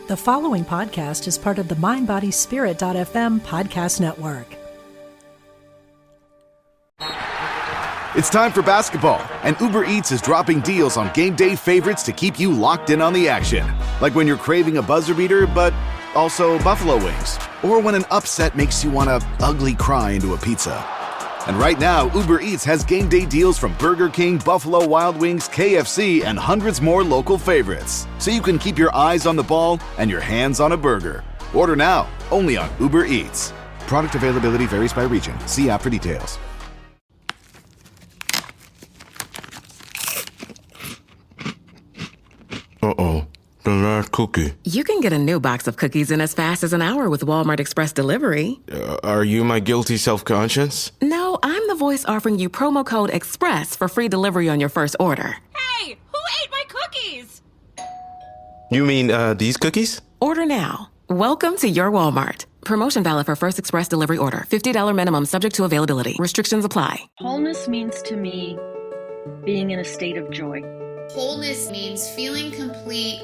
The following podcast is part of the MindBodySpirit.fm podcast network. It's time for basketball, and Uber Eats is dropping deals on game day favorites to keep you locked in on the action. Like when you're craving a buzzer beater, but also buffalo wings. Or when an upset makes you want to ugly cry into a pizza. And right now, Uber Eats has game day deals from Burger King, Buffalo Wild Wings, KFC, and hundreds more local favorites. So you can keep your eyes on the ball and your hands on a burger. Order now, only on Uber Eats. Product availability varies by region. See app for details. Uh-oh, the last cookie. You can get a new box of cookies in as fast as an hour with Walmart Express Delivery. Are you my guilty self-conscience? No, I'm the voice offering you promo code EXPRESS for free delivery on your first order. Hey, who ate my cookies? You mean, these cookies? Order now. Welcome to your Walmart. Promotion valid for first express delivery order. $50 minimum subject to availability. Restrictions apply. Wholeness means to me being in a state of joy. Wholeness means feeling complete,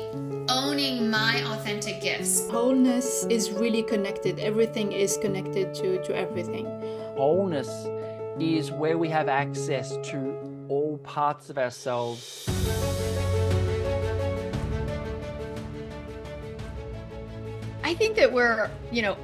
owning my authentic gifts. Wholeness is really connected. Everything is connected to everything. Wholeness is where we have access to all parts of ourselves. I think that we're,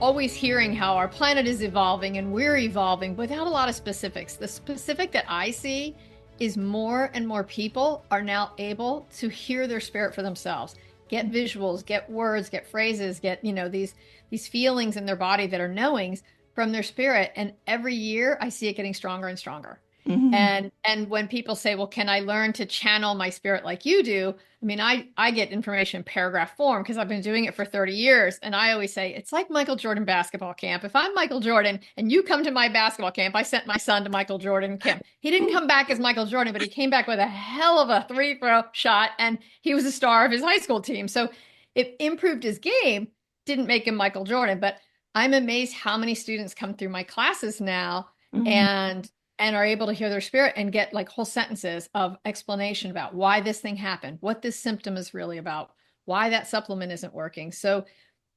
always hearing how our planet is evolving and we're evolving without a lot of specifics. The specific that I see is more and more people are now able to hear their spirit for themselves, get visuals, get words, get phrases, get, these feelings in their body that are knowings from their spirit. And every year I see it getting stronger and stronger. Mm-hmm. And when people say, well, can I learn to channel my spirit like you do? I mean, I get information in paragraph form because I've been doing it for 30 years. And I always say, it's like Michael Jordan basketball camp. If I'm Michael Jordan and you come to my basketball camp, I sent my son to Michael Jordan camp. He didn't come back as Michael Jordan, but he came back with a hell of a three-throw shot. And he was a star of his high school team. So it improved his game, didn't make him Michael Jordan. But I'm amazed how many students come through my classes now and are able to hear their spirit and get like whole sentences of explanation about why this thing happened, what this symptom is really about, why that supplement isn't working. So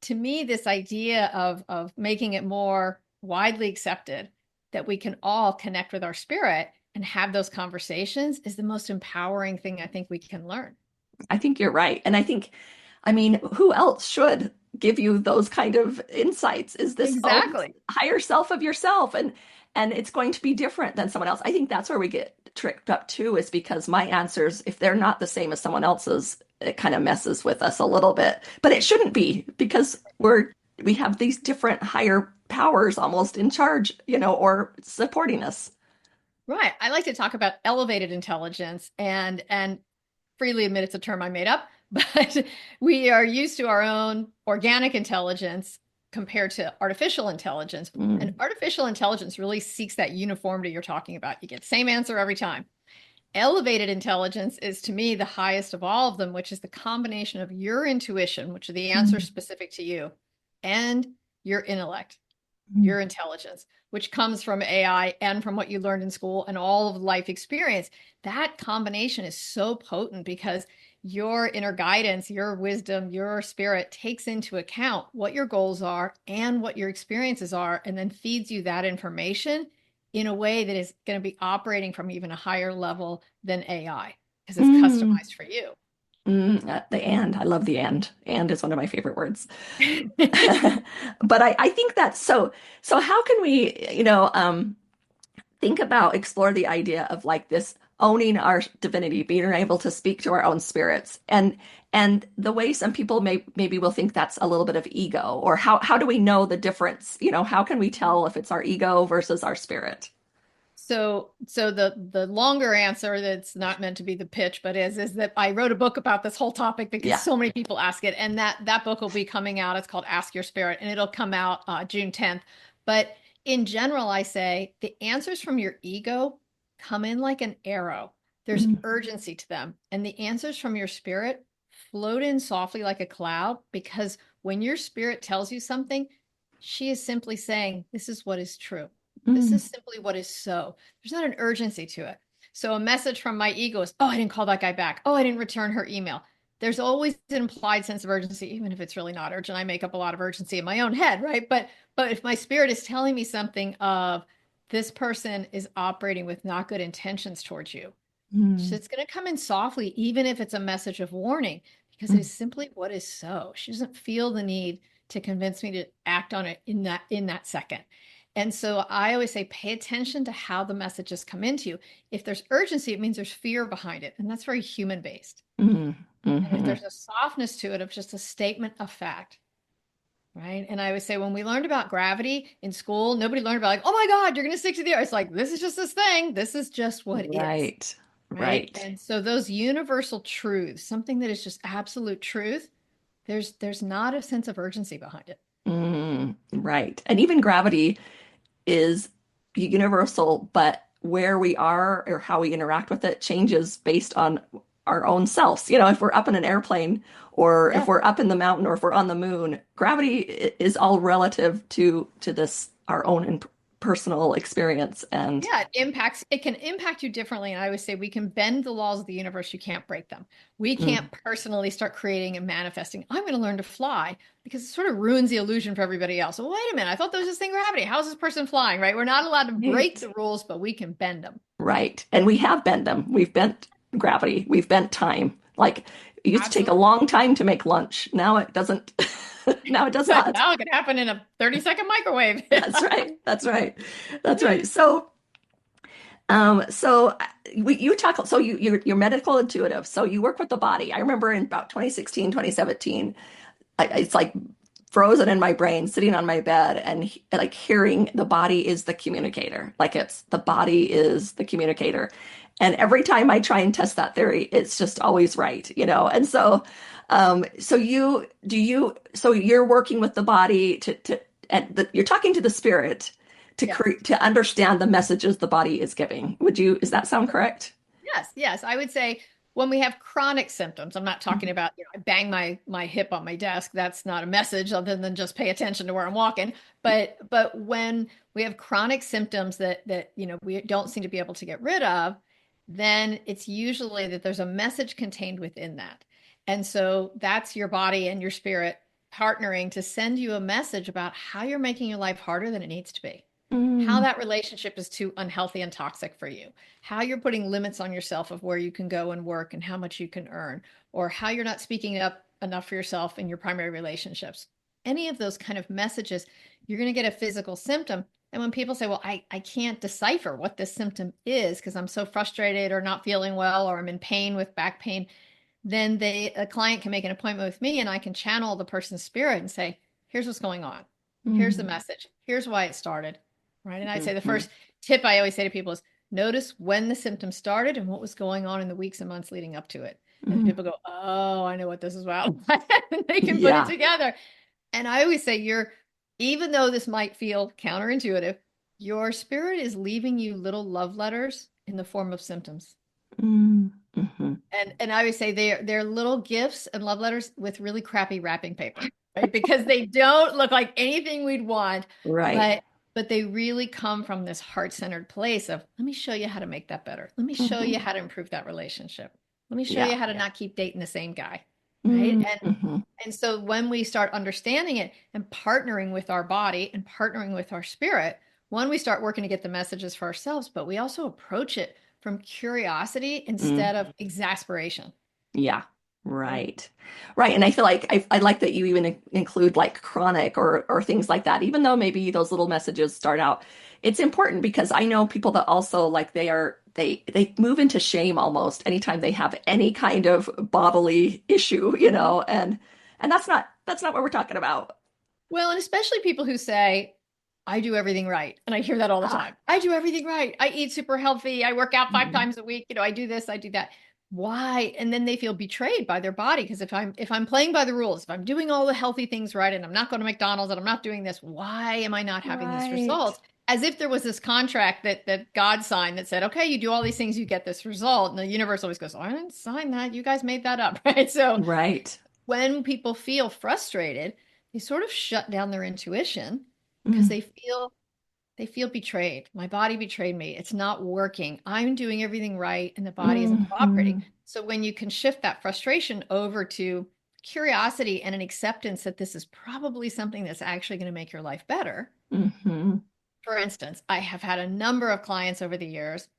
to me, this idea of making it more widely accepted that we can all connect with our spirit and have those conversations is the most empowering thing I think we can learn. I think you're right. And who else should give you those kind of insights? Is this exactly higher self of yourself? And it's going to be different than someone else. I think that's where we get tricked up too, is because my answers, if they're not the same as someone else's, it kind of messes with us a little bit. But it shouldn't be, because we have these different higher powers almost in charge, or supporting us. Right. I like to talk about elevated intelligence and freely admit it's a term I made up, but we are used to our own organic intelligence compared to artificial intelligence. And artificial intelligence really seeks that uniformity you're talking about. You get the same answer every time. Elevated intelligence is, to me, the highest of all of them, which is the combination of your intuition, which are the answers specific to you, and your intellect, your intelligence, which comes from AI and from what you learned in school and all of life experience. That combination is so potent because your inner guidance, your wisdom, your spirit takes into account what your goals are and what your experiences are, and then feeds you that information in a way that is going to be operating from even a higher level than AI, because it's customized for you. I love the and is one of my favorite words. But I think that's so how can we, think about, explore the idea of like this owning our divinity, being able to speak to our own spirits, and the way some people maybe will think that's a little bit of ego, or how do we know the difference? How can we tell if it's our ego versus our spirit? So the longer answer, that's not meant to be the pitch, but is that I wrote a book about this whole topic because so many people ask it, and that book will be coming out. It's called Ask Your Spirit, and it'll come out June 10th. But in general, I say the answers from your ego come in like an arrow. There's urgency to them. And the answers from your spirit float in softly like a cloud, because when your spirit tells you something, she is simply saying, this is what is true. This is simply what is so. There's not an urgency to it. So a message from my ego is, oh, I didn't call that guy back. Oh, I didn't return her email. there's always an implied sense of urgency, even if it's really not urgent. I make up a lot of urgency in my own head, right? But if my spirit is telling me something of this person is operating with not good intentions towards you, so it's going to come in softly, even if it's a message of warning, because it's simply what is so. She doesn't feel the need to convince me to act on it in that second. And so I always say, pay attention to how the messages come into you. If there's urgency, it means there's fear behind it. And that's very human based. And if there's a softness to it of just a statement of fact, right? And I would say when we learned about gravity in school, nobody learned about like, oh my God, you're going to stick to the earth. It's like, this is just this thing. This is just what is. Right. And so those universal truths, something that is just absolute truth, there's not a sense of urgency behind it. Right. And even gravity is universal, but where we are or how we interact with it changes based on our own selves. If we're up in an airplane or if we're up in the mountain or if we're on the moon, gravity is all relative to this, our own personal experience. And it can impact you differently. And I always say we can bend the laws of the universe. You can't break them. We can't personally start creating and manifesting. I'm going to learn to fly, because it sort of ruins the illusion for everybody else. Well, wait a minute. I thought there was this thing, gravity. How's this person flying, right? We're not allowed to break the rules, but we can bend them. Right. And we have bent them. We've bent gravity. We've bent time. Like it used to take a long time to make lunch. Now it doesn't. Now it does not. Now it can happen in a 30-second microwave. That's right. So, you talk. So you're medical intuitive. So you work with the body. I remember in about 2016, 2017, it's like frozen in my brain, sitting on my bed and like hearing the body is the communicator. Like the body is the communicator. And every time I try and test that theory, it's just always right, And so, you're working with the body you're talking to the spirit to understand the messages the body is giving. Does that sound correct? Yes. I would say when we have chronic symptoms, I'm not talking about, I bang my hip on my desk. That's not a message other than just pay attention to where I'm walking. But when we have chronic symptoms that we don't seem to be able to get rid of, then it's usually that there's a message contained within that. And so that's your body and your spirit partnering to send you a message about how you're making your life harder than it needs to be. How that relationship is too unhealthy and toxic for you, how you're putting limits on yourself of where you can go and work and how much you can earn, or how you're not speaking up enough for yourself in your primary relationships. Any of those kind of messages, you're going to get a physical symptom. And when people say, well, I can't decipher what this symptom is because I'm so frustrated or not feeling well or I'm in pain with back pain, then a client can make an appointment with me and I can channel the person's spirit and say, here's what's going on. Here's the message. Here's why it started. Right. And I'd say the first tip I always say to people is notice when the symptom started and what was going on in the weeks and months leading up to it. And people go, oh, I know what this is about. And they can put it together. And I always say even though this might feel counterintuitive, your spirit is leaving you little love letters in the form of symptoms. And I always say they're little gifts and love letters with really crappy wrapping paper, right? Because they don't look like anything we'd want. Right. But they really come from this heart-centered place of, let me show you how to make that better. Let me show you how to improve that relationship. Let me show you how to not keep dating the same guy. Right. And so when we start understanding it and partnering with our body and partnering with our spirit, we start working to get the messages for ourselves, but we also approach it from curiosity instead of exasperation. Yeah. Right. And I feel like I like that you even include like chronic or things like that, even though maybe those little messages start out. It's important because I know people that also like they move into shame almost anytime they have any kind of bodily issue, and that's not what we're talking about. Well, and especially people who say, I do everything right. And I hear that all the time. I do everything right. I eat super healthy. I work out 5 times a week. I do this, I do that. Why? And then they feel betrayed by their body. Because if I'm playing by the rules, if I'm doing all the healthy things right, and I'm not going to McDonald's and I'm not doing this, why am I not having these results? As if there was this contract that God signed that said, okay, you do all these things, you get this result. And the universe always goes, I didn't sign that. You guys made that up. Right. So when people feel frustrated, they sort of shut down their intuition because they feel betrayed. My body betrayed me. It's not working. I'm doing everything right and the body isn't cooperating. So when you can shift that frustration over to curiosity and an acceptance that this is probably something that's actually going to make your life better. Mm-hmm. For instance, I have had a number of clients over the years,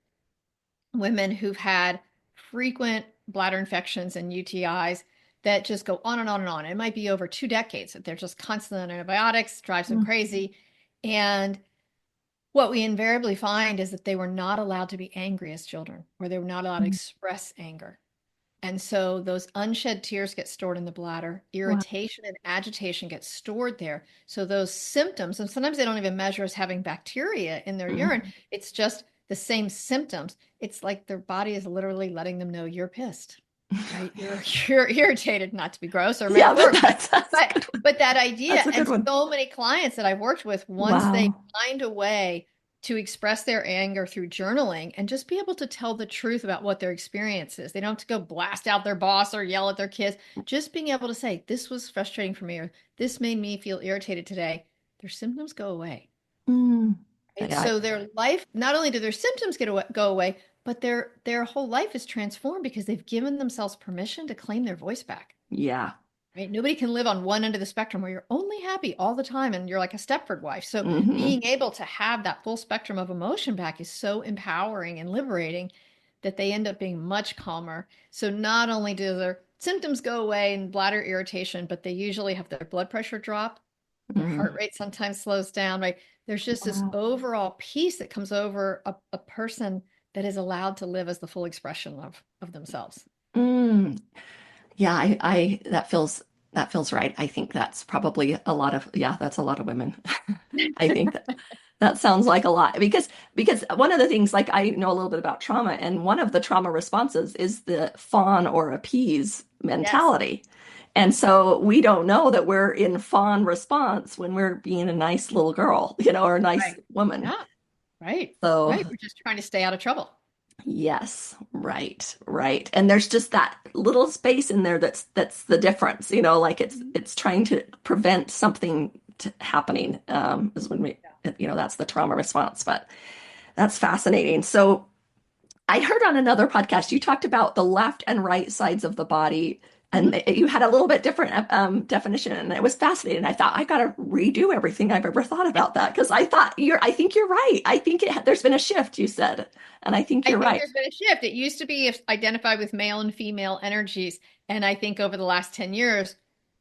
women who've had frequent bladder infections and UTIs that just go on and on and on. It might be over 2 decades that they're just constantly on antibiotics, drives them crazy. And what we invariably find is that they were not allowed to be angry as children, or they were not allowed to express anger. And so those unshed tears get stored in the bladder. Irritation and agitation get stored there. So those symptoms, and sometimes they don't even measure as having bacteria in their urine. It's just the same symptoms. It's like their body is literally letting them know you're pissed. Right? You're irritated, not to be gross or but that idea. And so many clients that I've worked with, once they find a way to express their anger through journaling and just be able to tell the truth about what their experience is. They don't have to go blast out their boss or yell at their kids. Just being able to say, this was frustrating for me, or this made me feel irritated today. Their symptoms go away. Right? So their life, not only do their symptoms go away, but their whole life is transformed because they've given themselves permission to claim their voice back. Yeah. Right? Nobody can live on one end of the spectrum where you're only happy all the time and you're like a Stepford wife. So being able to have that full spectrum of emotion back is so empowering and liberating that they end up being much calmer. So not only do their symptoms go away and bladder irritation, but they usually have their blood pressure drop. Their heart rate sometimes slows down, right? There's just this overall peace that comes over a person that is allowed to live as the full expression of themselves. Yeah, I that feels right. I think that's probably that's a lot of women. I think that sounds like a lot because one of the things, like, I know a little bit about trauma, and one of the trauma responses is the fawn or appease mentality. Yes. And so we don't know that we're in fawn response when we're being a nice little girl, or a nice woman. Yeah. Right. So we're just trying to stay out of trouble. Yes, right. And there's just that little space in there that's the difference, like it's trying to prevent something happening, is when we, that's the trauma response. But that's fascinating. So I heard on another podcast, you talked about the left and right sides of the body, and you had a little bit different definition, and it was fascinating. I thought, I got to redo everything I've ever thought about that, because I think you're right. I think there's been a shift, you said, and I think you're right. There's been a shift. It used to be identified with male and female energies, and I think over the last 10 years,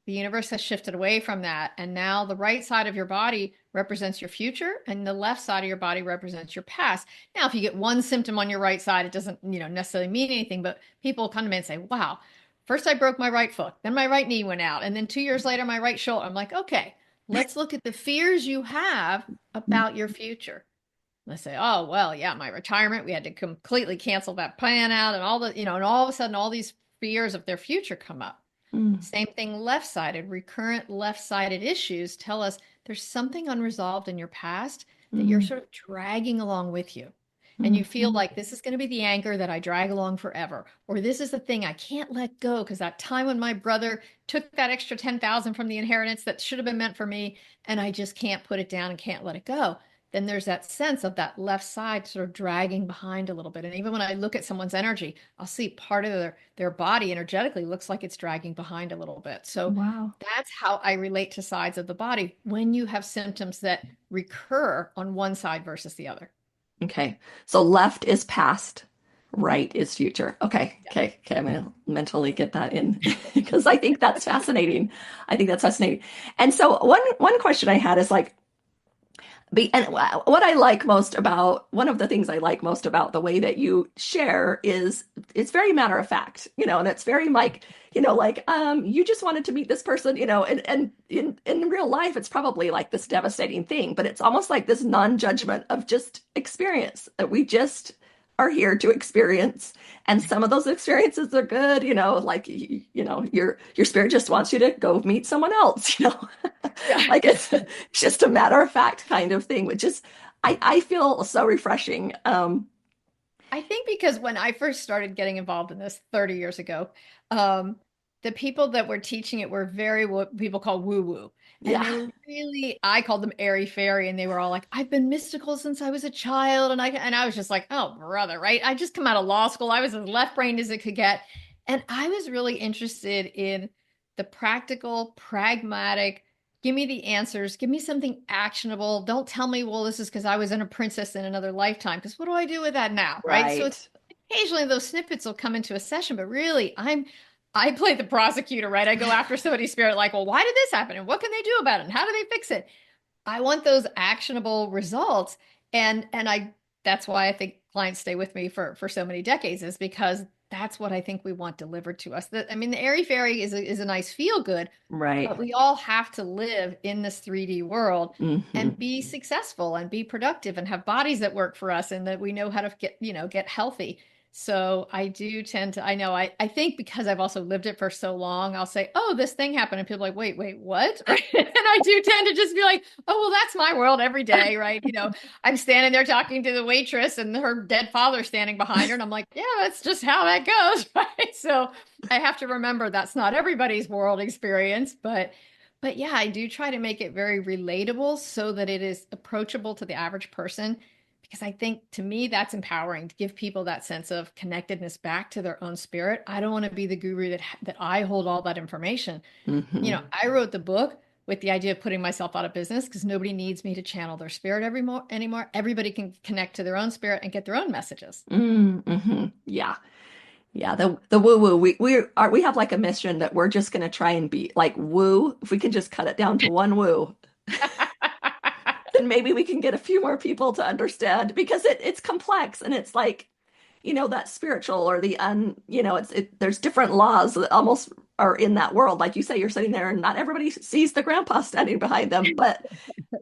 the universe has shifted away from that, and now the right side of your body represents your future, and the left side of your body represents your past. Now, if you get one symptom on your right side, it doesn't, necessarily mean anything, but people come to me and say, wow, first I broke my right foot, then my right knee went out, and then 2 years later, my right shoulder. I'm like, okay, let's look at the fears you have about your future. And I say, oh, well, yeah, my retirement, we had to completely cancel that plan out, and and all of a sudden, all these fears of their future come up. Same thing left-sided. Recurrent left-sided issues tell us there's something unresolved in your past that you're sort of dragging along with you. And you feel like this is going to be the anchor that I drag along forever. Or this is the thing I can't let go because that time when my brother took that extra $10,000 from the inheritance that should have been meant for me, and I just can't put it down and can't let it go. Then there's that sense of that left side sort of dragging behind a little bit. And even when I look at someone's energy, I'll see part of their body energetically looks like it's dragging behind a little bit. So that's how I relate to sides of the body when you have symptoms that recur on one side versus the other. Okay. So left is past, right is future. Okay. I'm going to mentally get that in because I think that's fascinating. And so one question I had is like, one of the things I like most about the way that you share is it's very matter of fact, and it's very like, you just wanted to meet this person, and in real life, it's probably like this devastating thing, but it's almost like this non-judgment of just experience that we just are here to experience. And some of those experiences are good, like, your spirit just wants you to go meet someone else, like it's just a matter of fact kind of thing, which is, I feel so refreshing. I think because when I first started getting involved in this 30 years ago, the people that were teaching it were very what people call woo woo. And they Yeah. were really, I called them airy fairy, and they were all like, I've been mystical since I was a child. And I was just like, oh, brother, right? I just come out of law school. I was as left brained as it could get. And I was really interested in the practical, pragmatic, give me the answers, give me something actionable. Don't tell me, well, this is because I was in a princess in another lifetime. Because what do I do with that now? Right. So it's Right. occasionally those snippets will come into a session, but really I play the prosecutor, right? I go after somebody's spirit, like, well, why did this happen? And what can they do about it? And how do they fix it? I want those actionable results. And I that's why I think clients stay with me for so many decades, is because that's what I think we want delivered to us. I mean, the airy fairy is a nice feel good, Right. but we all have to live in this 3D world and Hmm. be successful and be productive and have bodies that work for us and that we know how to get healthy. So I do tend to, I think because I've also lived it for so long, I'll say, oh, this thing happened. And people are like, wait, what? Right? And I do tend to just be like, oh, well, that's my world every day, right? I'm standing there talking to the waitress and her dead father standing behind her. And I'm like, yeah, that's just how that goes, right? So I have to remember that's not everybody's world experience, but yeah, I do try to make it very relatable so that it is approachable to the average person, because I think to me that's empowering to give people that sense of connectedness back to their own spirit. I don't want to be the guru that I hold all that information. Hmm. I wrote the book with the idea of putting myself out of business because nobody needs me to channel their spirit anymore. Everybody can connect to their own spirit and get their own messages. Hmm. Yeah. Yeah, the woo woo. We have like a mission that we're just going to try and be like woo. If we can just cut it down to one woo, then maybe we can get a few more people to understand, because it's complex, and it's like, that spiritual or the there's different laws that almost are in that world. Like you say, you're sitting there and not everybody sees the grandpa standing behind them, but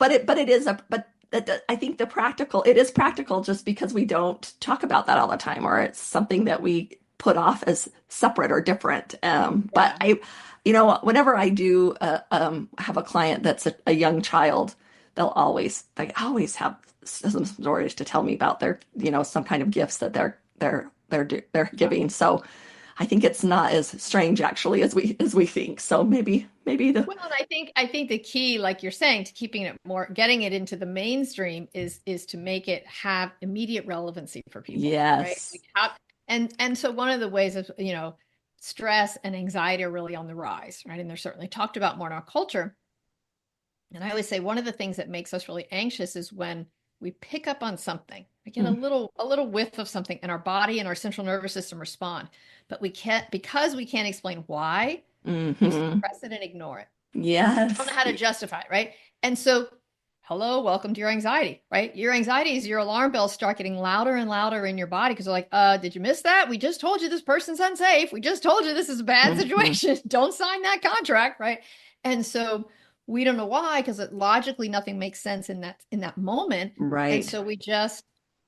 it is I think it is practical, just because we don't talk about that all the time, or it's something that we put off as separate or different. But whenever I do have a client that's a young child, they always have some stories to tell me about their, some kind of gifts that they're giving. So I think it's not as strange actually as we think. So maybe the Well, and I think the key, like you're saying, to keeping it getting it into the mainstream is to make it have immediate relevancy for people, right? yes. And so one of the ways is, stress and anxiety are really on the rise, right? And they're certainly talked about more in our culture. And I always say one of the things that makes us really anxious is when we pick up on something. We get a little whiff of something, and our body and our central nervous system respond. But we can't, because we can't explain why, we Hmm. suppress it and ignore it. We don't Yes. know how to justify it, right? And so, hello, welcome to your anxiety, right? Your anxiety is your alarm bells start getting louder and louder in your body because they're like, did you miss that? We just told you this person's unsafe. We just told you this is a bad Hmm. situation. Don't sign that contract, right? And so we don't know why, because logically nothing makes sense in that moment. And Right. so we just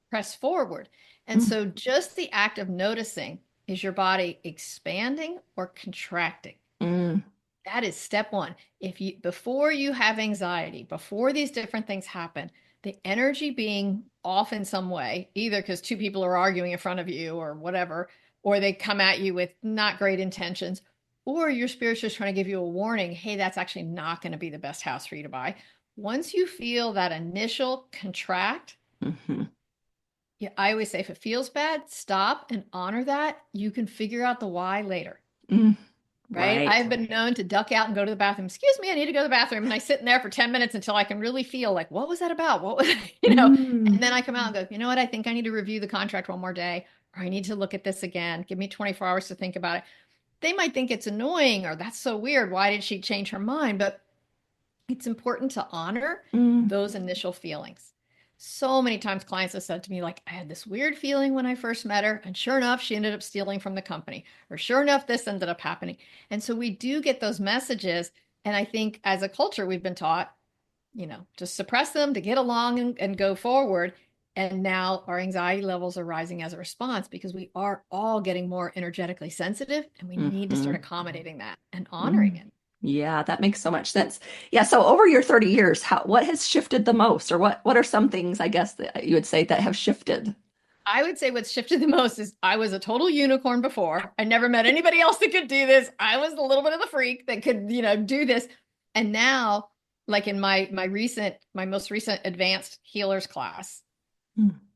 press forward. And Mm. so just the act of noticing, is your body expanding or contracting? Mm. That is step one. Before you have anxiety, before these different things happen, the energy being off in some way, either because two people are arguing in front of you or whatever, or they come at you with not great intentions, or your spirit's just trying to give you a warning, hey, that's actually not going to be the best house for you to buy. Once you feel that initial contract, Hmm. yeah, I always say if it feels bad, stop and honor that. You can figure out the why later. Mm. Right? Right. I've been known to duck out and go to the bathroom. Excuse me, I need to go to the bathroom. And I sit in there for 10 minutes until I can really feel like, what was that about? What was, Mm. and then I come out and go, you know what? I think I need to review the contract one more day, or I need to look at this again. Give me 24 hours to think about it. They might think it's annoying or that's so weird. Why did she change her mind? But it's important to honor Mm. those initial feelings. So many times clients have said to me, like, I had this weird feeling when I first met her, and sure enough, she ended up stealing from the company, or sure enough, this ended up happening. And so we do get those messages. And I think as a culture, we've been taught, to suppress them, to get along and go forward. And now our anxiety levels are rising as a response because we are all getting more energetically sensitive, and we need to start Hmm. accommodating that and honoring Mm. it. Yeah, that makes so much sense. Yeah, so over your 30 years, what has shifted the most, or what are some things, I guess, that you would say that have shifted? I would say what's shifted the most is I was a total unicorn before. I never met anybody else that could do this. I was a little bit of the freak that could, do this. And now, like in my most recent advanced healers class,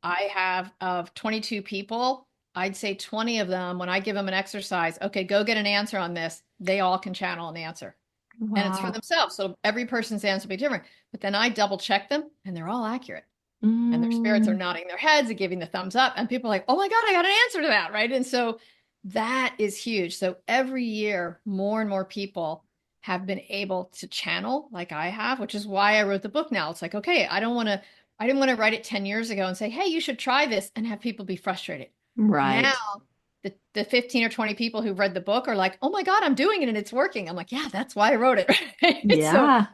I have of 22 people, I'd say 20 of them, when I give them an exercise, okay, go get an answer on this, they all can channel an answer. Wow. And it's for themselves. So every person's answer will be different. But then I double check them and they're all accurate. And their spirits are nodding their heads and giving the thumbs up. And people are like, oh my God, I got an answer to that. Right. And so that is huge. So every year, more and more people have been able to channel like I have, which is why I wrote the book now. It's like, okay, I didn't want to write it 10 years ago and say, hey, you should try this and have people be frustrated. Right. Now, the 15 or 20 people who read the book are like, oh my God, I'm doing it and it's working. I'm like, yeah, that's why I wrote it. Right? Yeah.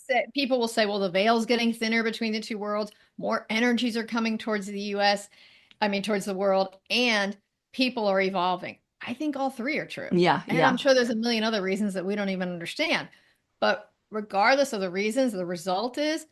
So people will say, well, the veil's getting thinner between the two worlds. More energies are coming towards towards the world, and people are evolving. I think all three are true. Yeah. And I'm sure there's a million other reasons that we don't even understand. But regardless of the reasons, the result is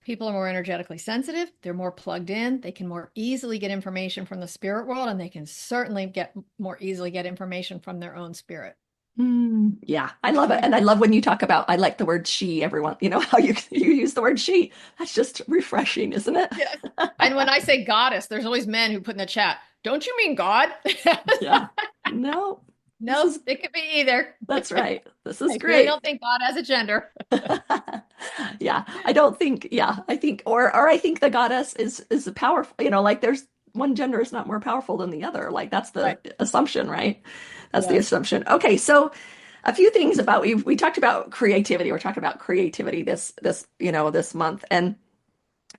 people are more energetically sensitive. They're more plugged in. They can more easily get information from the spirit world, and they can certainly more easily get information from their own spirit. Yeah, I love it. And I love when you talk about, I like the word she, everyone, how you use the word she. That's just refreshing, isn't it? Yeah. And when I say goddess, there's always men who put in the chat, don't you mean God? Yeah. No, it could be either. That's right. This is I great. really don't think God has a gender. Yeah, I think, or I think the goddess is a powerful, like there's one gender is not more powerful than the other. Like that's the assumption, right? That's the assumption. Okay, so a few things about we talked about creativity. We're talking about creativity this month, and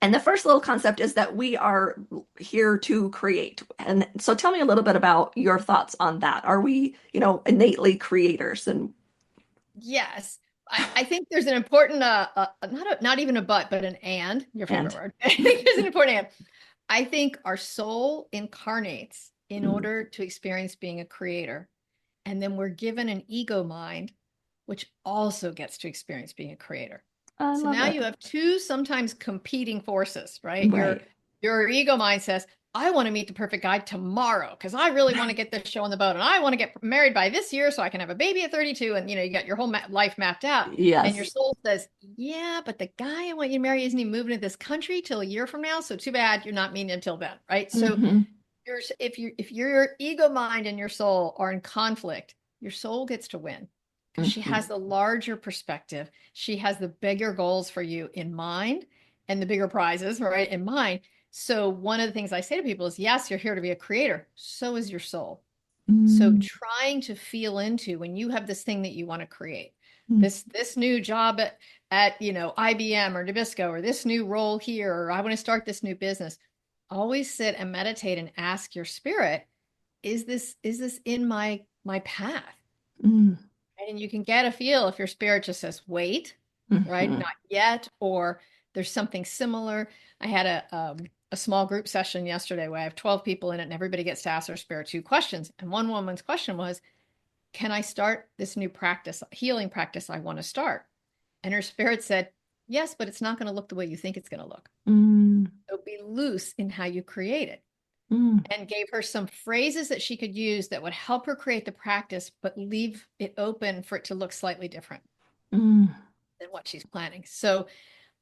the first little concept is that we are here to create. And so tell me a little bit about your thoughts on that. Are we, innately creators? And yes, I think there's an important not even a but an and, your favorite word. I think there's an important and. I think our soul incarnates in order to experience being a creator. And then we're given an ego mind, which also gets to experience being a creator. So now you have two sometimes competing forces, right? Your ego mind says, I want to meet the perfect guy tomorrow because I really want to get this show on the boat and I want to get married by this year so I can have a baby at 32 and you got your whole life mapped out. Yes. And your soul says, yeah, but the guy I want you to marry isn't even moving to this country till a year from now, so too bad you're not meeting until then, right? So if your ego mind and your soul are in conflict, your soul gets to win because she has the larger perspective. She has the bigger goals for you in mind and the bigger prizes, right, in mind. So one of the things I say to people is, yes, you're here to be a creator. So is your soul. So trying to feel into when you have this thing that you want to create, this new job at IBM or Nabisco, or this new role here, or I want to start this new business, always sit and meditate and ask your spirit, is this in my path? And you can get a feel if your spirit just says, wait, right? Not yet, or there's something similar. I had a small group session yesterday where I have 12 people in it and everybody gets to ask their spirit 2 questions. And one woman's question was, can I start this new practice, healing practice I want to start? And her spirit said, yes, but it's not going to look the way you think it's going to look. So be loose in how you create it. And gave her some phrases that she could use that would help her create the practice, but leave it open for it to look slightly different than what she's planning. So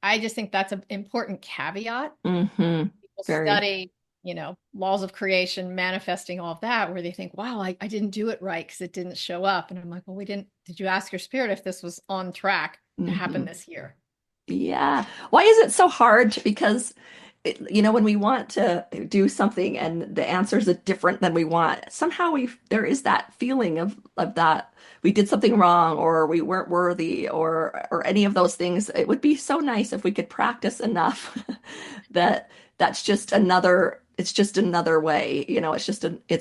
I just think that's an important caveat. People study, laws of creation, manifesting, all of that, where they think, wow, I didn't do it right because it didn't show up. And I'm like, well, did you ask your spirit if this was on track to happen this year? Yeah. Why is it so hard? Because when we want to do something and the answers are different than we want, somehow there is that feeling of that we did something wrong or we weren't worthy or any of those things. It would be so nice if we could practice enough that it's just another way, it's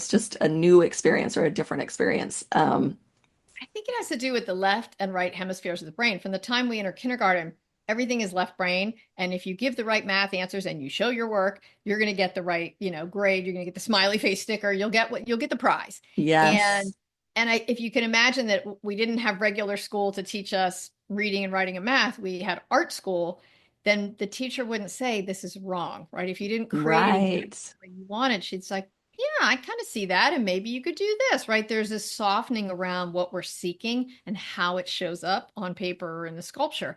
just a new experience or a different experience. I think it has to do with the left and right hemispheres of the brain. From the time we enter kindergarten, everything is left brain. And if you give the right math answers and you show your work, you're going to get the right, grade. You're going to get the smiley face sticker. You'll get the prize. Yes. And if you can imagine that we didn't have regular school to teach us reading and writing and math, we had art school. then the teacher wouldn't say this is wrong, right? If you didn't create it exactly Right. what you wanted, she's like, yeah, I kind of see that. And maybe you could do this, right? There's this softening around what we're seeking and how it shows up on paper or in the sculpture.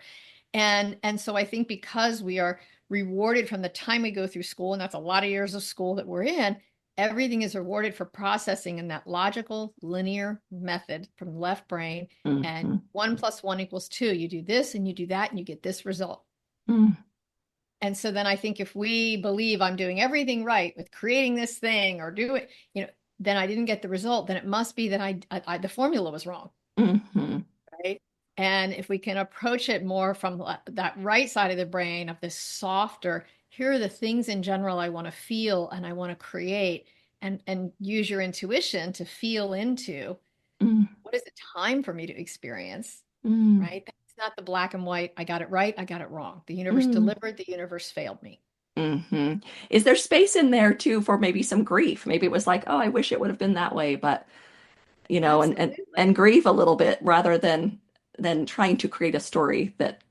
And so I think because we are rewarded from the time we go through school, and that's a lot of years of school that we're in, everything is rewarded for processing in that logical linear method from the left brain. And Mm-hmm. 1 + 1 = 2. You do this and you do that and you get this result. Mm. And so then I think if we believe I'm doing everything right with creating this thing or doing, then I didn't get the result, then it must be that the formula was wrong. Mm-hmm. Right. And if we can approach it more from that right side of the brain of this softer, here are the things in general I want to feel and I want to create, and use your intuition to feel into Mm. what is the time for me to experience, Mm. right? That's not the black and white. I got it right. I got it wrong. The universe Mm. delivered. The universe failed me. Mm-hmm. Is there space in there too for maybe some grief? Maybe it was like, oh, I wish it would have been that way, but Absolutely. and grieve a little bit rather than trying to create a story that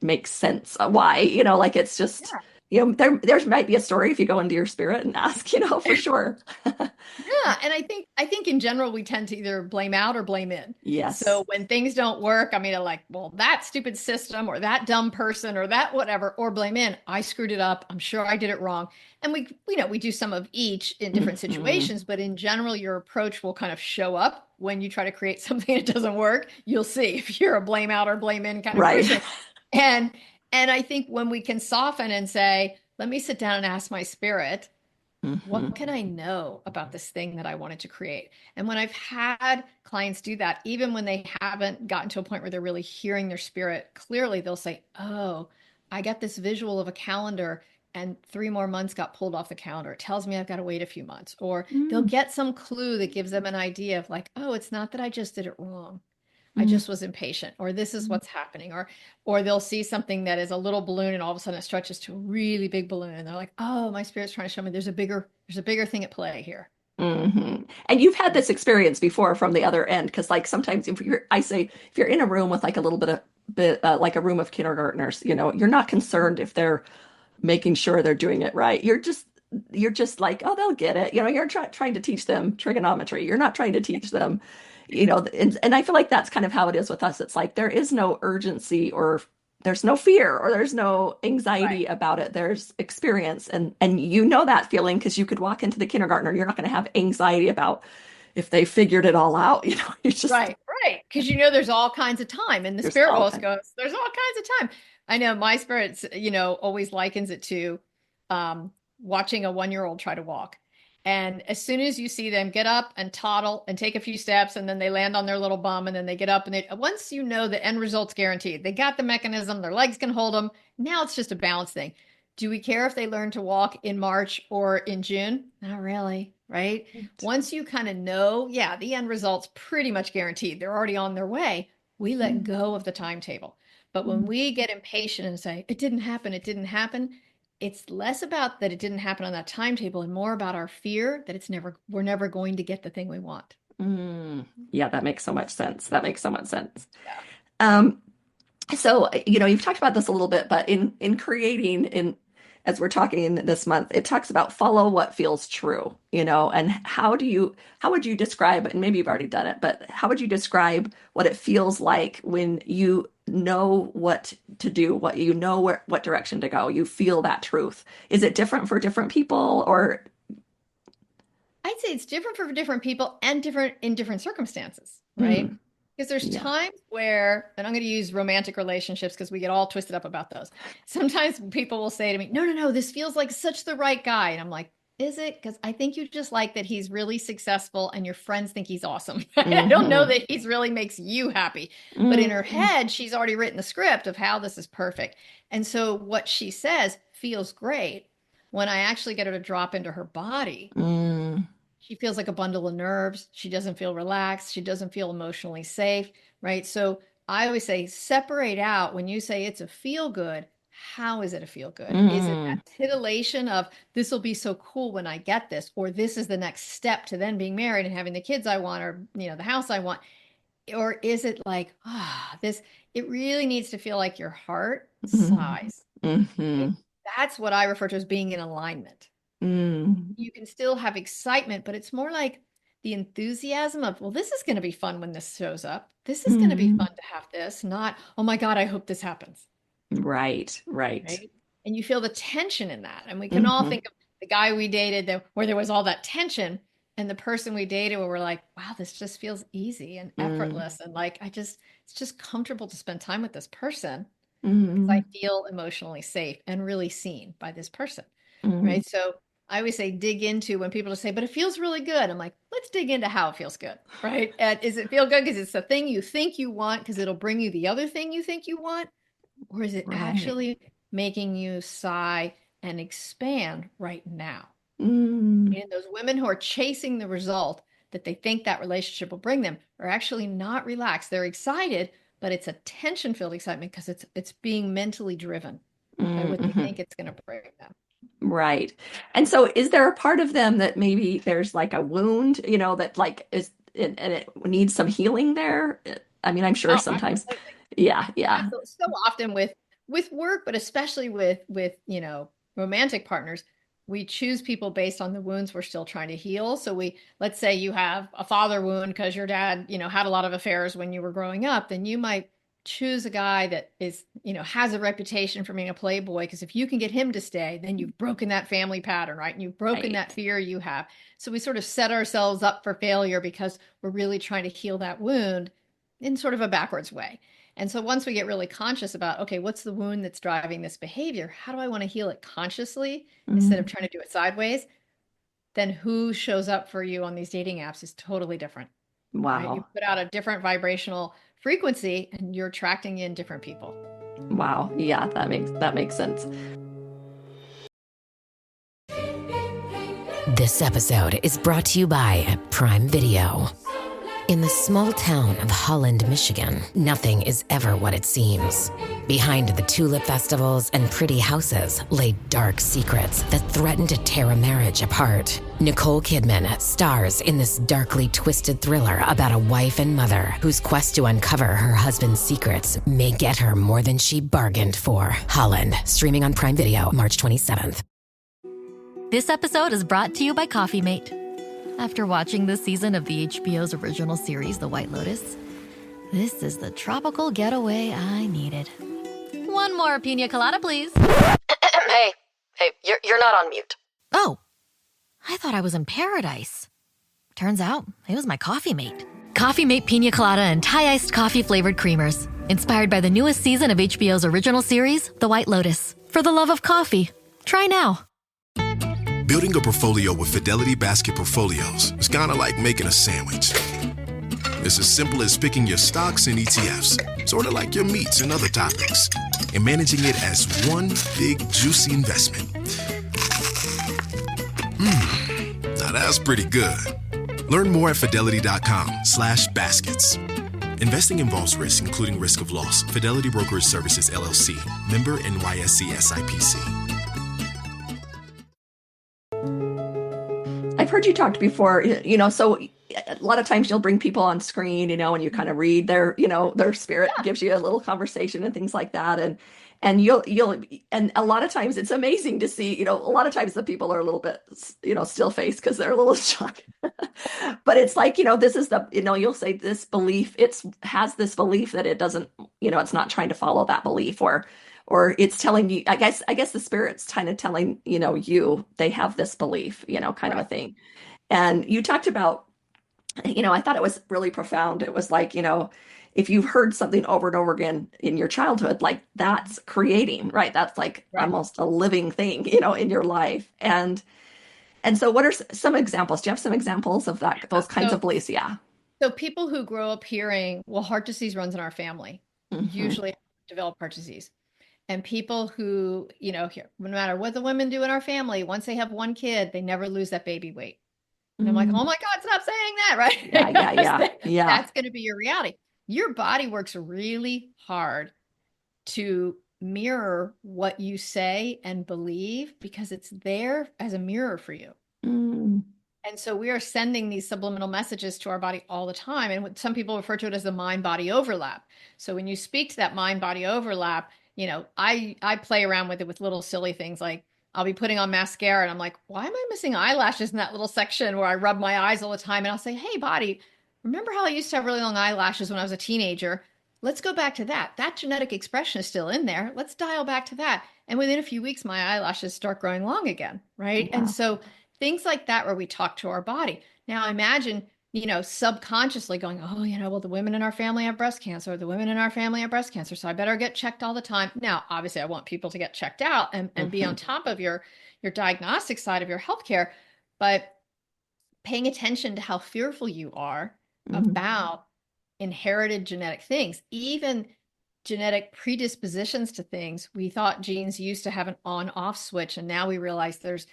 makes sense. Why? Like it's just, there might be a story if you go into your spirit and ask, for sure. Yeah, and I think in general we tend to either blame out or blame in. Yes. So when things don't work, I mean, like, well, that stupid system or that dumb person or that whatever, or blame in. I screwed it up. I'm sure I did it wrong. And we do some of each in different Mm-hmm. situations, but in general, your approach will kind of show up when you try to create something that doesn't work. You'll see if you're a blame out or blame in kind of Right. person. And I think when we can soften and say, let me sit down and ask my spirit, Mm-hmm. what can I know about this thing that I wanted to create? And when I've had clients do that, even when they haven't gotten to a point where they're really hearing their spirit clearly, they'll say, oh, I got this visual of a calendar and 3 more months got pulled off the calendar. It tells me I've got to wait a few months. Or they'll get some clue that gives them an idea of like, oh, it's not that I just did it wrong. I just was impatient, or this is what's happening, or they'll see something that is a little balloon and all of a sudden it stretches to a really big balloon and they're like, oh, my spirit's trying to show me there's a bigger thing at play here. Mm-hmm. And you've had this experience before from the other end, because like sometimes if you're in a room with like a little bit like a room of kindergartners, you're not concerned if they're making sure they're doing it right. You're just like, oh, they'll get it. You're trying to teach them trigonometry. You're not trying to teach them, and I feel like that's kind of how it is with us. It's like there is no urgency, or there's no fear, or there's no anxiety about it. There's experience. And that feeling because you could walk into the kindergartner. You're not going to have anxiety about if they figured it all out. It's just Right. Because there's all kinds of time. And the There's spirit all world kinds. goes, there's all kinds of time. I know my spirit, always likens it to watching a 1-year-old try to walk. And as soon as you see them get up and toddle and take a few steps, and then they land on their little bum, and then they get up, and once the end result's guaranteed, they got the mechanism, their legs can hold them. Now it's just a balance thing. Do we care if they learn to walk in March or in June? Not really, right? Once you kind of know, the end result's pretty much guaranteed. They're already on their way. We let go of the timetable. But when we get impatient and say, it didn't happen, it's less about that it didn't happen on that timetable and more about our fear that we're never going to get the thing we want. Yeah, that makes so much sense. Yeah. So, you've talked about this a little bit, but in creating, as we're talking this month, it talks about follow what feels true, and how would you describe, and maybe you've already done it, but how would you describe what it feels like when you know what to do, what direction to go, you feel that truth? Is it different for different people, or? I'd say it's different for different people and different in different circumstances, right? Because there's times where, and I'm going to use romantic relationships because we get all twisted up about those. Sometimes people will say to me, no, this feels like such the right guy. And I'm like, is it? Because I think you just like that he's really successful and your friends think he's awesome. I don't know that he's really makes you happy. But in her head, she's already written the script of how this is perfect. And so what she says feels great. When I actually get her to drop into her body, she feels like a bundle of nerves. She doesn't feel relaxed. She doesn't feel emotionally safe, right? So I always say, separate out when you say it's a feel good. How is it a feel good? Is it that titillation of this will be so cool when I get this, or this is the next step to then being married and having the kids I want, or the house I want? Or is it like, this, it really needs to feel like your heart sighs Mm-hmm. That's what I refer to as being in alignment. Mm. You can still have excitement, but it's more like the enthusiasm of, well, this is going to be fun when this shows up. This is going to be fun to have this, not, oh my God, I hope this happens. Right. Right. And you feel the tension in that. And we can all think of the guy we dated where there was all that tension, and the person we dated where we're like, wow, this just feels easy and effortless. And like, it's just comfortable to spend time with this person because I feel emotionally safe and really seen by this person. Right. So I always say, dig into when people say, but it feels really good. I'm like, let's dig into how it feels good. Right. And is it feel good because it's the thing you think you want because it'll bring you the other thing you think you want? Or is it actually making you sigh and expand right now? And those women who are chasing the result that they think that relationship will bring them are actually not relaxed. They're excited, but it's a tension-filled excitement because it's being mentally driven by what they think it's going to bring them. Right. And so is there a part of them that maybe there's like a wound, that like is and it needs some healing there? I mean, I'm sure sometimes. Absolutely. Yeah. So often with work, but especially with romantic partners, we choose people based on the wounds we're still trying to heal. So let's say you have a father wound because your dad, had a lot of affairs when you were growing up, then you might choose a guy that is, has a reputation for being a playboy, because if you can get him to stay, then you've broken that family pattern, right? And you've broken that fear you have. So we sort of set ourselves up for failure because we're really trying to heal that wound in sort of a backwards way. And so once we get really conscious about, okay, what's the wound that's driving this behavior? How do I want to heal it consciously instead of trying to do it sideways? Then who shows up for you on these dating apps is totally different. Wow. Right? You put out a different vibrational frequency and you're attracting in different people. Wow. Yeah, that makes sense. This episode is brought to you by Prime Video. In the small town of Holland, Michigan, nothing is ever what it seems. Behind the tulip festivals and pretty houses lay dark secrets that threaten to tear a marriage apart. Nicole Kidman stars in this darkly twisted thriller about a wife and mother whose quest to uncover her husband's secrets may get her more than she bargained for. Holland, streaming on Prime Video March 27th. This episode is brought to you by Coffee Mate. After watching this season of the HBO's original series, The White Lotus, this is the tropical getaway I needed. One more pina colada, please. Hey, you're not on mute. Oh, I thought I was in paradise. Turns out it was my Coffee Mate. Coffee Mate pina colada and Thai-iced coffee flavored creamers. Inspired by the newest season of HBO's original series, The White Lotus. For the love of coffee. Try now. Building a portfolio with Fidelity Basket Portfolios is kind of like making a sandwich. It's as simple as picking your stocks and ETFs, sort of like your meats and other toppings, and managing it as one big, juicy investment. Now that's pretty good. Learn more at fidelity.com/baskets. Investing involves risk, including risk of loss. Fidelity Brokerage Services, LLC. Member NYSE SIPC. I've heard you talked before, so a lot of times you'll bring people on screen, and you kind of read their spirit gives you a little conversation and things like that. And you'll and a lot of times it's amazing to see, a lot of times the people are a little bit, still faced because they're a little shocked. But it's like, this is you'll say this belief, has this belief that it doesn't, it's not trying to follow that belief, or it's telling you, I guess the spirit's kind of telling, they have this belief, kind of a thing. And you talked about, I thought it was really profound. It was like, if you've heard something over and over again in your childhood, like that's creating, right? That's like almost a living thing, in your life. And so what are some examples? Do you have some examples of that, those kinds of beliefs? Yeah. So people who grow up hearing, well, heart disease runs in our family, usually develop heart disease. And people who, no matter what the women do in our family, once they have one kid, they never lose that baby weight. And I'm like, oh my God, stop saying that, right? Yeah. That's going to be your reality. Your body works really hard to mirror what you say and believe because it's there as a mirror for you. And so we are sending these subliminal messages to our body all the time. And some people refer to it as the mind-body overlap. So when you speak to that mind-body overlap, I play around with it with little silly things like I'll be putting on mascara and I'm like, why am I missing eyelashes in that little section where I rub my eyes all the time? And I'll say, hey, body, remember how I used to have really long eyelashes when I was a teenager? Let's go back to that. That genetic expression is still in there. Let's dial back to that. And within a few weeks, my eyelashes start growing long again, right? Yeah. And so things like that where we talk to our body. Now imagine, subconsciously going, oh, well, the women in our family have breast cancer. The women in our family have breast cancer. So I better get checked all the time. Now, obviously, I want people to get checked out and be on top of your diagnostic side of your healthcare. But paying attention to how fearful you are about inherited genetic things, even genetic predispositions to things. We thought genes used to have an on-off switch, and now we realize there's,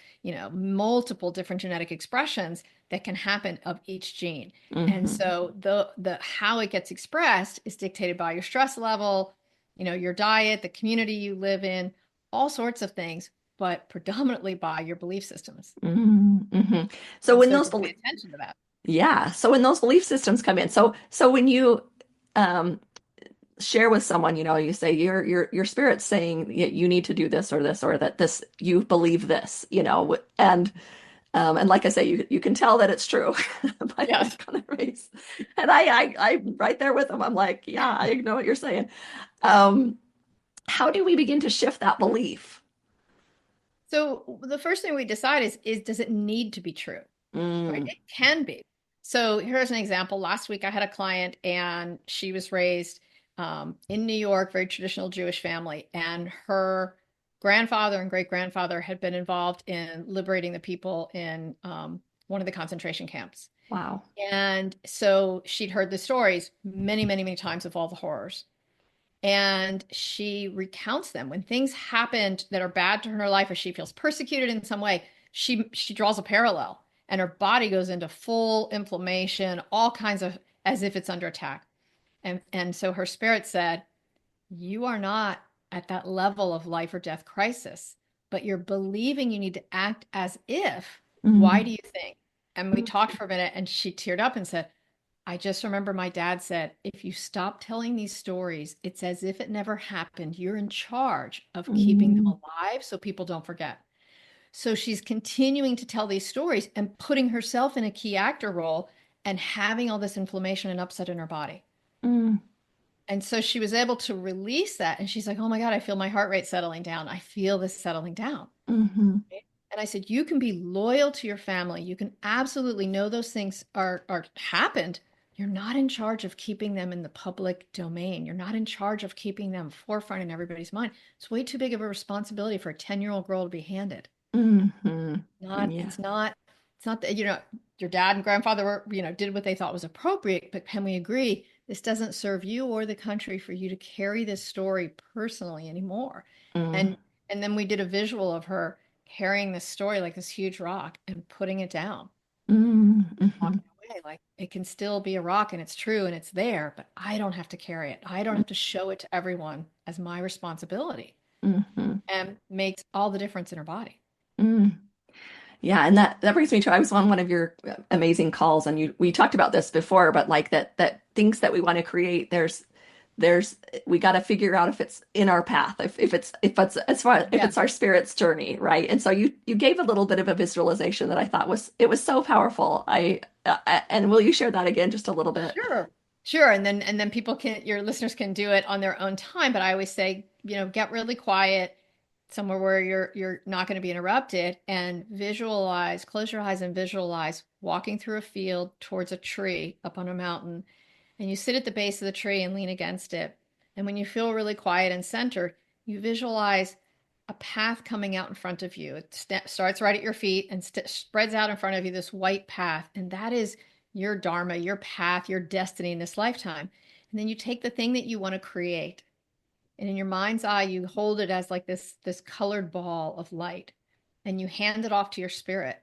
multiple different genetic expressions that can happen of each gene. And so the how it gets expressed is dictated by your stress level, your diet, the community you live in, all sorts of things, but predominantly by your belief systems. So when those pay attention to that. Yeah. So when those belief systems come in, so when you share with someone, you say your spirit's saying you need to do this or that this, you believe this, and like I say, you can tell that it's true by those kind of rays. And I'm right there with them. I'm like, yeah, I know what you're saying. How do we begin to shift that belief? So the first thing we decide is does it need to be true? Right? It can be. So here's an example. Last week I had a client and she was raised in New York, very traditional Jewish family, and her grandfather and great-grandfather had been involved in liberating the people in one of the concentration camps. Wow. And so she'd heard the stories many, many, many times of all the horrors. And she recounts them. When things happened that are bad to her in her life, or she feels persecuted in some way, she draws a parallel, and her body goes into full inflammation, all kinds of, as if it's under attack. And so her spirit said, you are not at that level of life or death crisis, but you're believing you need to act as if. Why do you think? And we talked for a minute, and she teared up and said, I just remember my dad said, if you stop telling these stories, it's as if it never happened. You're in charge of keeping them alive so people don't forget. So she's continuing to tell these stories and putting herself in a key actor role and having all this inflammation and upset in her body. And so she was able to release that. And she's like, oh my God, I feel my heart rate settling down. I feel this settling down. And I said, you can be loyal to your family. You can absolutely know those things are happened. You're not in charge of keeping them in the public domain. You're not in charge of keeping them forefront in everybody's mind. It's way too big of a responsibility for a 10-year-old girl to be handed. It's not that, your dad and grandfather were, did what they thought was appropriate, but can we agree this doesn't serve you or the country for you to carry this story personally anymore? And then we did a visual of her carrying this story like this huge rock and putting it down. Walking away, like it can still be a rock and it's true and it's there, but I don't have to carry it. I don't have to show it to everyone as my responsibility. And makes all the difference in her body. Yeah, and that brings me to, I was on one of your amazing calls, and we talked about this before, but like that things that we want to create, we got to figure out if it's in our path, if it's our spirit's journey, right? And so you gave a little bit of a visualization that I thought was so powerful. And will you share that again just a little bit? Sure. And then your listeners can do it on their own time. But I always say, get really quiet somewhere where you're not going to be interrupted, and close your eyes and visualize walking through a field towards a tree up on a mountain. And you sit at the base of the tree and lean against it. And when you feel really quiet and centered, you visualize a path coming out in front of you. It starts right at your feet and spreads out in front of you, this white path. And that is your dharma, your path, your destiny in this lifetime. And then you take the thing that you want to create, and in your mind's eye, you hold it as like this colored ball of light, and you hand it off to your spirit.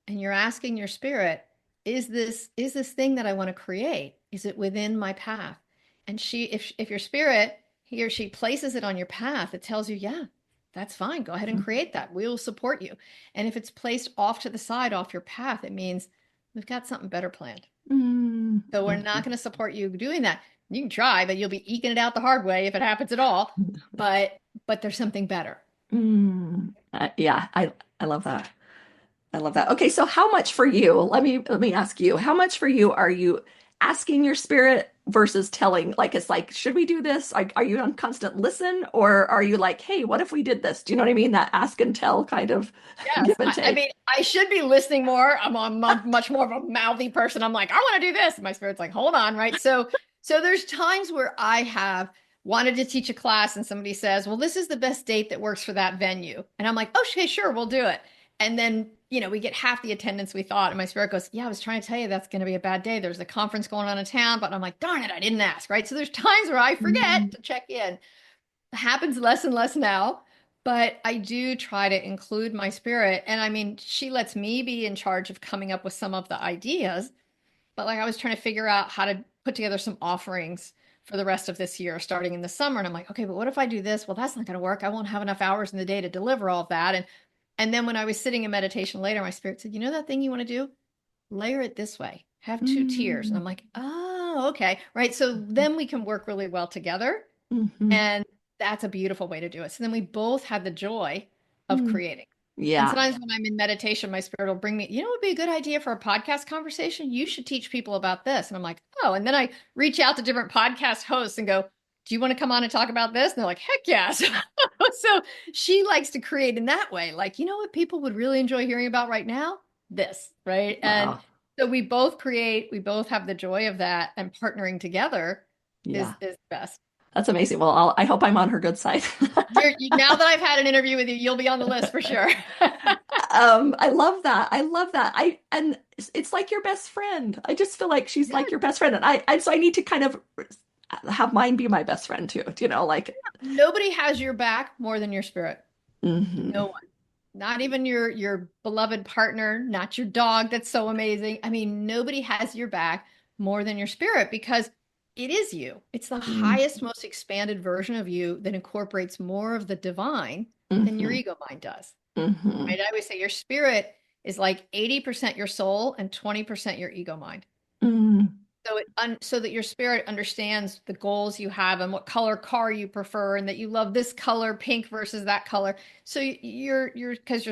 And you're asking your spirit, is this thing that I want to create, is it within my path? And if your spirit, he or she places it on your path, it tells you, yeah, that's fine. Go ahead and create that. We will support you. And if it's placed off to the side, off your path, it means we've got something better planned. So we're not going to support you doing that. You can try, but you'll be eking it out the hard way if it happens at all. But there's something better. Yeah, I love that. I love that. Okay, so how much for you? Let me ask you, how much for you are you asking your spirit versus telling? Like, it's like, should we do this? Are you on constant listen, or are you like, hey, what if we did this? Do you know what I mean? That ask and tell kind of give and take. I mean, I should be listening more. I'm much more of a mouthy person. I'm like, I want to do this. And my spirit's like, hold on, right? So there's times where I have wanted to teach a class and somebody says, well, this is the best date that works for that venue. And I'm like, oh, okay, sure, we'll do it. And then, we get half the attendance we thought. And my spirit goes, yeah, I was trying to tell you that's going to be a bad day. There's a conference going on in town. But I'm like, darn it, I didn't ask, right? So there's times where I forget to check in. It happens less and less now. But I do try to include my spirit. And I mean, she lets me be in charge of coming up with some of the ideas. But like I was trying to figure out how to put together some offerings for the rest of this year, starting in the summer. And I'm like, okay, but what if I do this? Well, that's not going to work. I won't have enough hours in the day to deliver all of that. And then when I was sitting in meditation later, my spirit said, that thing you want to do? Layer it this way. Have 2 tiers. And I'm like, oh, okay. Right. So then we can work really well together. And that's a beautiful way to do it. So then we both had the joy of creating. Yeah. And sometimes when I'm in meditation, my spirit will bring me, it would be a good idea for a podcast conversation. You should teach people about this. And I'm like, oh, and then I reach out to different podcast hosts and go, do you want to come on and talk about this? And they're like, heck yes. So she likes to create in that way. Like, what people would really enjoy hearing about right now? This, right? Wow. And so we both create, we both have the joy of that, and partnering together is best. That's amazing. Well, I hope I'm on her good side. Now that I've had an interview with you, you'll be on the list for sure. I love that. I love that. And it's like your best friend. I just feel like she's like your best friend. And so I need to kind of have mine be my best friend too. Like nobody has your back more than your spirit. No one. Not even your beloved partner, not your dog that's so amazing. I mean, nobody has your back more than your spirit, because it is you. It's the highest, most expanded version of you that incorporates more of the divine than your ego mind does. Right? I always say your spirit is like 80% your soul and 20% your ego mind. So that your spirit understands the goals you have and what color car you prefer, and that you love this color, pink versus that color. So because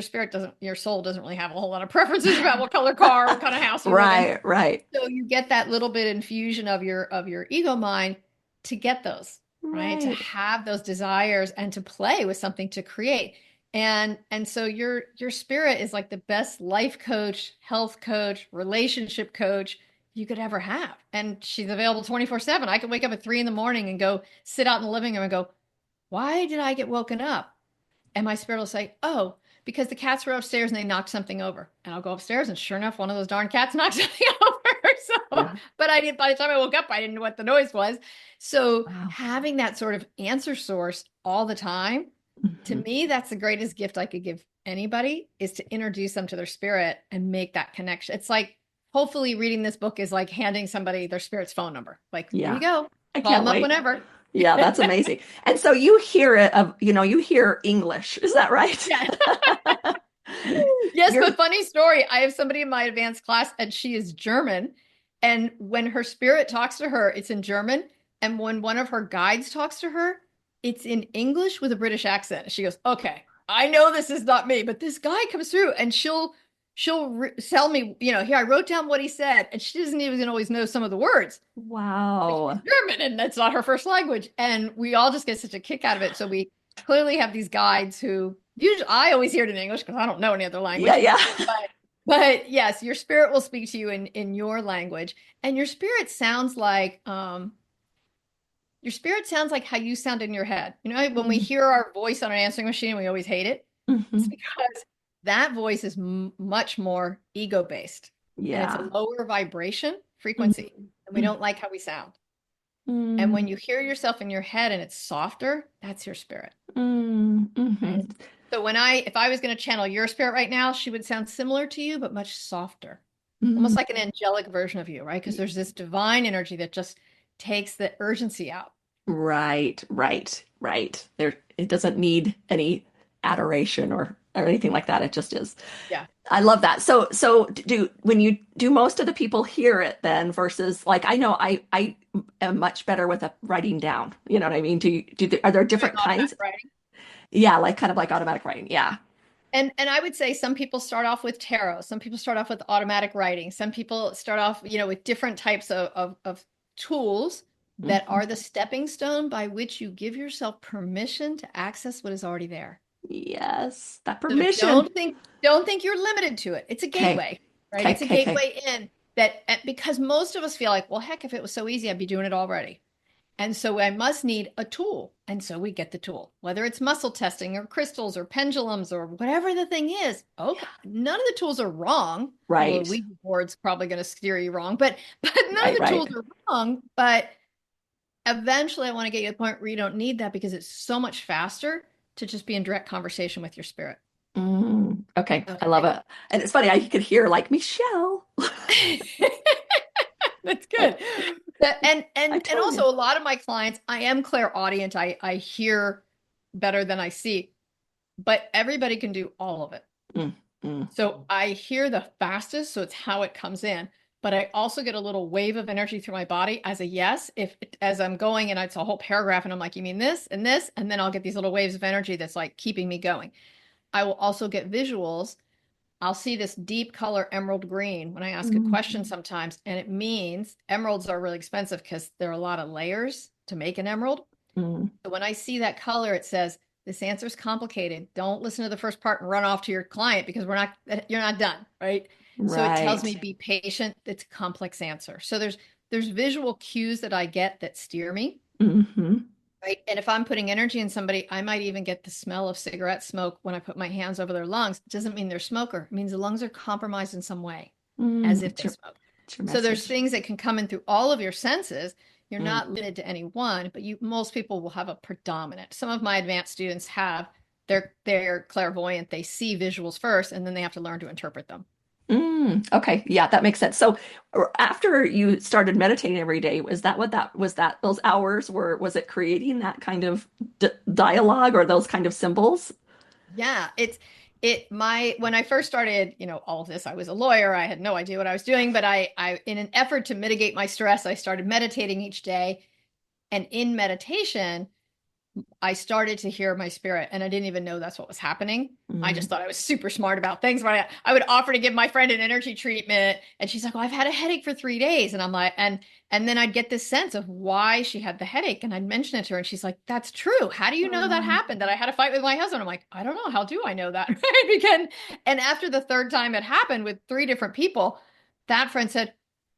your soul doesn't really have a whole lot of preferences about what color car, what kind of house you live in. Right. So you get that little bit infusion of your ego mind to get those, right? To have those desires and to play with something to create. And so your spirit is like the best life coach, health coach, relationship coach you could ever have. And she's available 24/7. I can wake up at 3 a.m. and go sit out in the living room and go, why did I get woken up? And my spirit will say, oh, because the cats were upstairs and they knocked something over. And I'll go upstairs, and sure enough, one of those darn cats knocked something over. But by the time I woke up, I didn't know what the noise was. So having that sort of answer source all the time, to me, that's the greatest gift I could give anybody, is to introduce them to their spirit and make that connection. It's like, hopefully reading this book is like handing somebody their spirit's phone number. Like, here you go. Call them up whenever. Yeah, that's amazing. And so you hear it, you hear English. Is that right? Yeah. Yes, but funny story. I have somebody in my advanced class, and she is German. And when her spirit talks to her, it's in German. And when one of her guides talks to her, it's in English with a British accent. She goes, okay, I know this is not me, but this guy comes through, and she'll tell me, here, I wrote down what he said, and she doesn't even always know some of the words. Wow. She's German, and that's not her first language. And we all just get such a kick out of it. So we clearly have these guides who usually, I always hear it in English because I don't know any other language. Yeah. But yes, your spirit will speak to you in your language. And your spirit sounds like, how you sound in your head. When we hear our voice on an answering machine, we always hate it. It's because that voice is much more ego-based. Yeah. And it's a lower vibration frequency. And we don't like how we sound. And when you hear yourself in your head and it's softer, that's your spirit. Right? So if I was going to channel your spirit right now, she would sound similar to you, but much softer. Almost like an angelic version of you, right? Because there's this divine energy that just takes the urgency out. Right. It doesn't need any adoration or or anything like that. It just is. Yeah. I love that. So when you do, most of the people hear it then versus like, I know I am much better with writing down. You know what I mean? Are there different kinds? Writing. Yeah, like kind of like automatic writing. Yeah. And I would say some people start off with tarot. Some people start off with automatic writing. Some people start off, with different types of tools that are the stepping stone by which you give yourself permission to access what is already there. Yes, that So permission. don't think you're limited to it. It's a gateway, right? It's a gateway in that, because most of us feel like, well, heck, if it was so easy, I'd be doing it already. And so I must need a tool. And so we get the tool, whether it's muscle testing or crystals or pendulums or whatever the thing is. Okay. None of the tools are wrong. Right. Well, Ouija board's probably going to steer you wrong, but none of the tools are wrong. But eventually I want to get you to the point where you don't need that, because it's so much faster to just be in direct conversation with your spirit. Okay. I love it. And it's funny, I could hear like Michelle. That's good. And also a lot of my clients, I am clairaudient. I hear better than I see, but everybody can do all of it. So I hear the fastest, so it's how it comes in. But I also get a little wave of energy through my body as a yes, as I'm going, and it's a whole paragraph and I'm like, you mean this and this? And then I'll get these little waves of energy that's like keeping me going. I will also get visuals. I'll see this deep color emerald green when I ask a question sometimes, and it means emeralds are really expensive because there are a lot of layers to make an emerald. So when I see that color, it says, this answer is complicated. Don't listen to the first part and run off to your client, because you're not done, right? So it tells me be patient. It's a complex answer. So there's visual cues that I get that steer me. Right. And if I'm putting energy in somebody, I might even get the smell of cigarette smoke when I put my hands over their lungs. It doesn't mean they're a smoker. It means the lungs are compromised in some way, as if they smoke. So there's things that can come in through all of your senses. You're not limited to any one, but most people will have a predominant. Some of my advanced students they're clairvoyant. They see visuals first, and then they have to learn to interpret them. Okay. Yeah, that makes sense. So after you started meditating every day, was that those hours was it creating that kind of dialogue or those kind of symbols? Yeah, when I first started, all of this, I was a lawyer. I had no idea what I was doing, but I in an effort to mitigate my stress, I started meditating each day. And in meditation, I started to hear my spirit, and I didn't even know that's what was happening. I just thought I was super smart about things. But I would offer to give my friend an energy treatment, and she's like, "Well, I've had a headache for 3 days," and I'm like, and then I'd get this sense of why she had the headache, and I'd mention it to her, and she's like, "That's true. How do you know that happened? That I had a fight with my husband?" I'm like, "I don't know. How do I know that?" Right? And after the third time it happened with 3 different people, that friend said,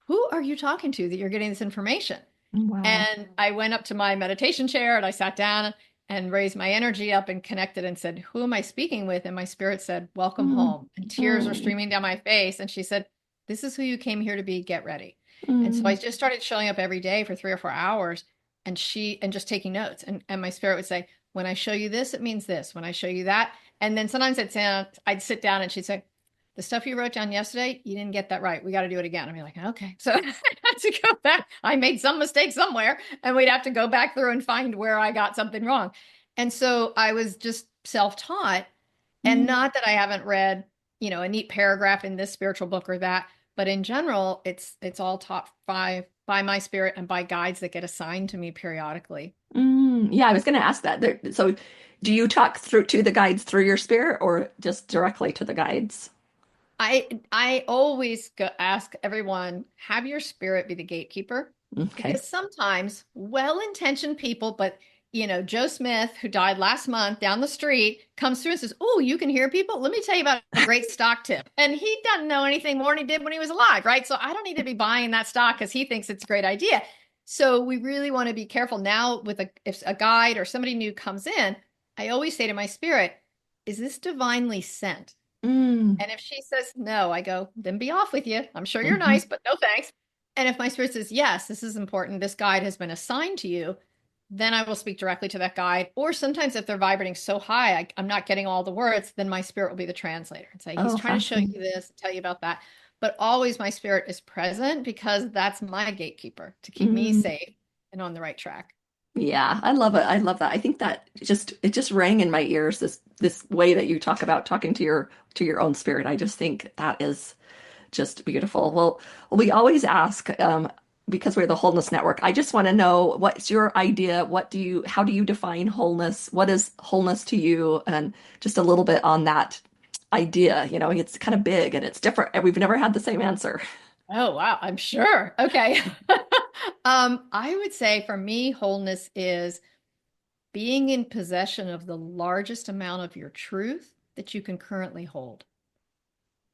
"Who are you talking to that you're getting this information?" Wow. And I went up to my meditation chair and I sat down and raised my energy up and connected and said, "Who am I speaking with?" And my spirit said, "Welcome home." And tears were streaming down my face. And she said, "This is who you came here to be. Get ready." And so I just started showing up every day for 3 or 4 hours and just taking notes. And my spirit would say, "When I show you this, it means this. When I show you that." And then sometimes I'd sit down and she'd say, "The stuff you wrote down yesterday, you didn't get that right. We got to do it again." I'd be like, "Okay." So I had to go back. I made some mistake somewhere, and we'd have to go back through and find where I got something wrong. And so I was just self-taught, and not that I haven't read, a neat paragraph in this spiritual book or that, but in general, it's all taught by my spirit and by guides that get assigned to me periodically. Yeah, I was going to ask that. So do you talk to the guides through your spirit or just directly to the guides? I always ask everyone, have your spirit be the gatekeeper. Okay. Because sometimes well-intentioned people, but Joe Smith, who died last month down the street, comes through and says, "Oh, you can hear people? Let me tell you about a great stock tip." And he doesn't know anything more than he did when he was alive, right? So I don't need to be buying that stock because he thinks it's a great idea. So we really want to be careful now if a guide or somebody new comes in, I always say to my spirit, "Is this divinely sent?" And if she says no, I go, "Then be off with you. I'm sure you're nice, but no thanks." And if my spirit says, "Yes, this is important. This guide has been assigned to you," then I will speak directly to that guide. Or sometimes if they're vibrating so high, I'm not getting all the words, then my spirit will be the translator and say, "He's trying to show you this, tell you about that." But always my spirit is present because that's my gatekeeper to keep me safe and on the right track. Yeah, I love it. I love that. I think that it just rang in my ears, this way that you talk about talking to your own spirit. I just think that is just beautiful. Well, we always ask, because we're the Wholeness Network, I just want to know, what's your idea? How do you define wholeness? What is wholeness to you? And just a little bit on that idea. It's kind of big and it's different, and we've never had the same answer. Oh, wow. I'm sure. Okay. I would say for me, wholeness is being in possession of the largest amount of your truth that you can currently hold.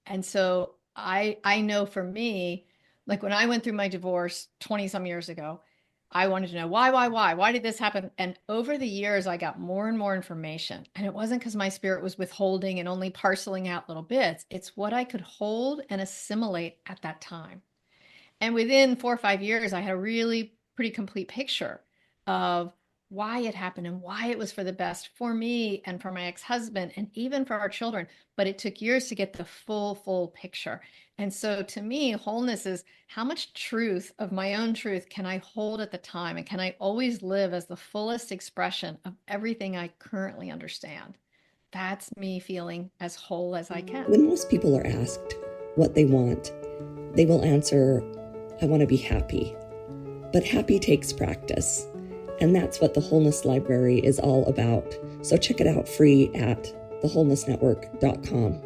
And so I know for me, like when I went through my divorce 20 some years ago, I wanted to know why did this happen? And over the years, I got more and more information. And it wasn't because my spirit was withholding and only parceling out little bits. It's what I could hold and assimilate at that time. And within 4 or 5 years, I had a really pretty complete picture of why it happened and why it was for the best for me and for my ex-husband and even for our children. But it took years to get the full picture. And so to me, wholeness is how much truth of my own truth can I hold at the time? And can I always live as the fullest expression of everything I currently understand? That's me feeling as whole as I can. When most people are asked what they want, they will answer, I want to be happy. But happy takes practice. And that's what the Wholeness Library is all about. So check it out free at thewholenessnetwork.com.